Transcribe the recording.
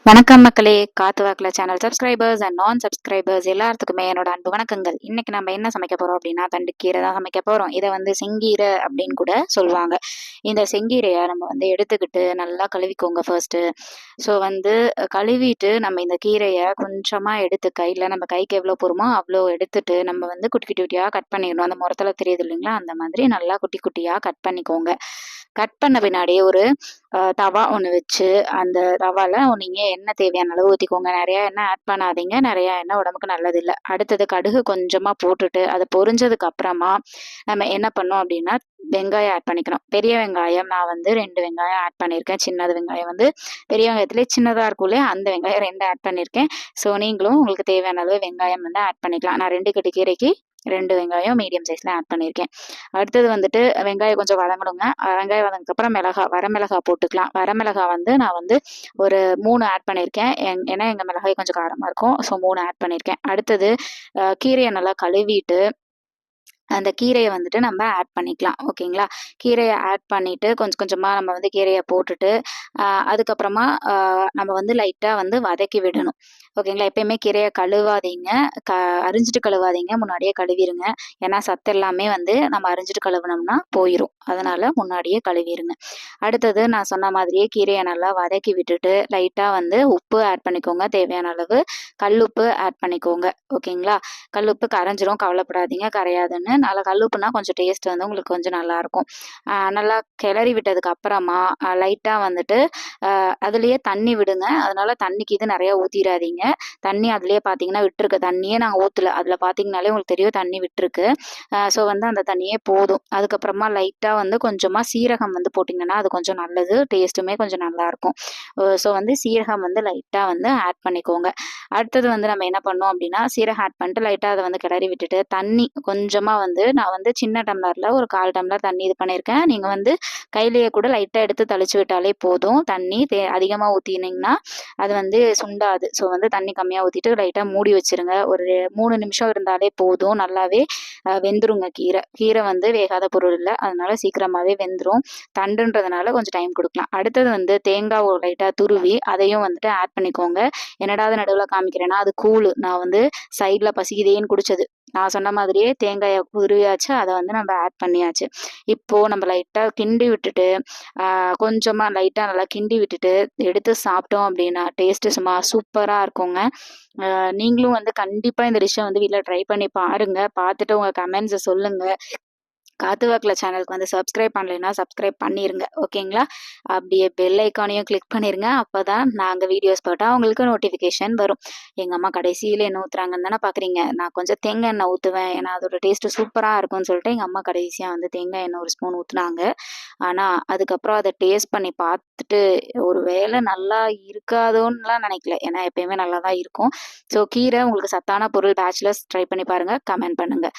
வணக்கம் மக்களே. காத்து வாக்குல சேனல் சப்ஸ்கிரைபர்ஸ் அண்ட் நான் சப்ஸ்கிரைபர்ஸ் எல்லாத்துக்குமே என்னோட அன்பு வணக்கங்கள். இன்னைக்கு நம்ம என்ன சமைக்க போறோம் அப்படின்னா தண்டுக்கீரை தான் சமைக்க போறோம். இதை செங்கீரை அப்படின்னு கூட சொல்லுவாங்க. இந்த செங்கீரையை நம்ம எடுத்துக்கிட்டு நல்லா கழுவிக்கோங்க ஃபர்ஸ்ட். ஸோ கழுவிட்டு நம்ம இந்த கீரையை கொஞ்சமா எடுத்து கையில் நம்ம கைக்கு எவ்வளோ போருமோ அவ்வளோ எடுத்துட்டு நம்ம குட்டி குட்டி குட்டியாக கட் பண்ணிடணும். அந்த முறத்தில் தெரியுது இல்லைங்களா, அந்த மாதிரி நல்லா குட்டி குட்டியாக கட் பண்ணிக்கோங்க. கட் பண்ண பின்னாடி ஒரு தவா ஒன்று வச்சு அந்த தவால நீங்கள் எண்ணெய் தேவையான அளவு ஊற்றிக்கோங்க. நிறையா எண்ணெய் ஆட் பண்ணாதீங்க, நிறையா எண்ணெய் உடம்புக்கு நல்லதில்லை. அடுத்தது கடுகு கொஞ்சமாக போட்டுட்டு அது பொரிஞ்சதுக்கு அப்புறமா நம்ம என்ன பண்ணோம் அப்படின்னா வெங்காயம் ஆட் பண்ணிக்கிறோம். பெரிய வெங்காயம் நான் 2 வெங்காயம் ஆட் பண்ணியிருக்கேன். சின்னது வெங்காயம் பெரிய வெங்காயத்துலேயே சின்னதாக இருக்கும் இல்லையா, அந்த வெங்காயம் 2 ஆட் பண்ணியிருக்கேன். ஸோ நீங்களும் உங்களுக்கு தேவையான அளவு வெங்காயம் ஆட் பண்ணிக்கலாம். நான் 2 கட்டு கீரைக்கு 2 வெங்காயம் மீடியம் சைஸில் ஆட் பண்ணியிருக்கேன். அடுத்தது வெங்காயம் கொஞ்சம் வதங்கணுங்க. வெங்காயம் வதங்கினதுக்கப்புறம் வரமிளகா போட்டுக்கலாம். வரமிளகா நான் ஒரு 3 ஆட் பண்ணியிருக்கேன். ஏன்னா எங்கள் மிளகாய் கொஞ்சம் காரமாக இருக்கும். ஸோ 3 ஆட் பண்ணியிருக்கேன். அடுத்தது கீரையை நல்லா கழுவிட்டு அந்த கீரையை நம்ம ஆட் பண்ணிக்கலாம். ஓகேங்களா, கீரையை ஆட் பண்ணிட்டு கொஞ்சம் கொஞ்சமாக நம்ம கீரையை போட்டுட்டு அதுக்கப்புறமா நம்ம லைட்டாக வதக்கி விடணும். ஓகேங்களா, எப்பயுமே கீரையை கழுவாதீங்க, அரிஞ்சிட்டு கழுவாதீங்க, முன்னாடியே கழுவிடுங்க. ஏன்னா சத்து எல்லாமே நம்ம அரிஞ்சிட்டு கழுவுனோம்னா போயிடும். அதனால முன்னாடியே கழுவிடுங்க. அடுத்தது நான் சொன்ன மாதிரியே கீரையை நல்லா வதக்கி விட்டுட்டு லைட்டாக உப்பு ஆட் பண்ணிக்கோங்க, தேவையான அளவு கல்லுப்பு ஆட் பண்ணிக்கோங்க. ஓகேங்களா, கல்லுப்பு கரைஞ்சிரும், கவலைப்படாதீங்க, கரையாதுன்னு. நல்லா கல்லுப்புனா கொஞ்சம் டேஸ்ட் உங்களுக்கு கொஞ்சம் நல்லாயிருக்கும். நல்லா கிளறி விட்டதுக்கு அப்புறமா லைட்டாக அதுலேயே தண்ணி விடுங்க. அதனால தண்ணிக்கு இது நிறையா ஊற்றிடாதீங்க. தண்ணி அதுலேயே பார்த்தீங்கன்னா விட்டுருக்கு. தண்ணியே நாங்கள் ஊற்றல, அதில் பார்த்தீங்கனாலே உங்களுக்கு தெரியும் தண்ணி விட்டுருக்கு. ஸோ அந்த தண்ணியே போதும். அதுக்கப்புறமா லைட்டாக கொஞ்சமாக சீரகம் போட்டிங்கன்னா அது கொஞ்சம் நல்லது, டேஸ்ட்டுமே கொஞ்சம் நல்லாயிருக்கும். ஸோ சீரகம் லைட்டாக ஆட் பண்ணிக்கோங்க. அடுத்தது நம்ம என்ன பண்ணோம் அப்படின்னா சீரகம் ஆட் பண்ணிட்டு லைட்டாக அதை கிளறி விட்டுட்டு தண்ணி கொஞ்சமாக நான் சின்ன டம்ளரில் ஒரு 1/4 டம்ளர் தண்ணி இது பண்ணியிருக்கேன். நீங்கள் கையிலேயே கூட லைட்டாக எடுத்து தெளிச்சு விட்டாலே போதும். தண்ணி அதிகமாக ஊற்றினீங்கன்னா அது சுண்டாது. ஸோ தண்ணி கம்மியாக ஊற்றிட்டு லைட்டாக மூடி வச்சுருங்க. ஒரு 3 நிமிஷம் இருந்தாலே போதும். நல்லாவே வெந்துருங்க. கீரை வேகாத பொருள் இல்லை, அதனால சீக்கிரமாகவே வெந்துடும். தண்டுன்றதுனால கொஞ்சம் டைம் கொடுக்கலாம். அடுத்தது தேங்காய் லைட்டாக துருவி அதையும் ஆட் பண்ணிக்கோங்க. என்னடா அது நடுவில் காமிக்கிறேன்னா அது கூழ். நான் சைடில் பசிக்குதேன்னு குடிச்சது. நான் சொன்ன மாதிரியே தேங்காயை துருவியாச்சு, அதை நம்ம ஆட் பண்ணியாச்சு. இப்போது நம்ம லைட்டாக கிண்டி விட்டுட்டு கொஞ்சமாக லைட்டாக நல்லா கிண்டி விட்டுட்டு எடுத்து சாப்பிட்டோம் அப்படின்னா டேஸ்ட்டு சும்மா சூப்பராக இருக்குங்க. நீங்களும் கண்டிப்பாக இந்த டிஷ்ஷை வீட்டில் ட்ரை பண்ணி பாருங்கள். பார்த்துட்டு உங்கள் கமெண்ட்ஸை சொல்லுங்கள். காத்து வாக்கில் சேனலுக்கு சப்ஸ்கிரைப் பண்ணலைன்னா சப்ஸ்கிரைப் பண்ணிடுங்க. ஓகேங்களா, அப்படியே பெல் ஐக்கானையும் கிளிக் பண்ணிடுங்க. அப்போ தான் நாங்கள் வீடியோஸ் போட்டால் உங்களுக்கு நோட்டிஃபிகேஷன் வரும். எங்கள் அம்மா கடைசியில் என்ன ஊற்றுறாங்கன்னு தானே பார்க்குறீங்க. நான் கொஞ்சம் தேங்காய் எண்ணெய் ஊற்றுவேன், ஏன்னா அதோட டேஸ்ட்டு சூப்பராக இருக்கும்னு சொல்லிட்டு எங்கள் அம்மா கடைசியாக தேங்காய் எண்ணெய் 1 ஸ்பூன் ஊற்றுனாங்க. ஆனால் அதுக்கப்புறம் அதை டேஸ்ட் பண்ணி பார்த்துட்டு ஒரு வேளை நல்லா இருக்காதோன்னுலாம் நினைக்கல, ஏன்னா எப்பயுமே நல்லா தான் இருக்கும். ஸோ கீரை உங்களுக்கு சத்தான பொருள். பேச்சுலர்ஸ் ட்ரை பண்ணி பாருங்கள், கமெண்ட் பண்ணுங்கள்.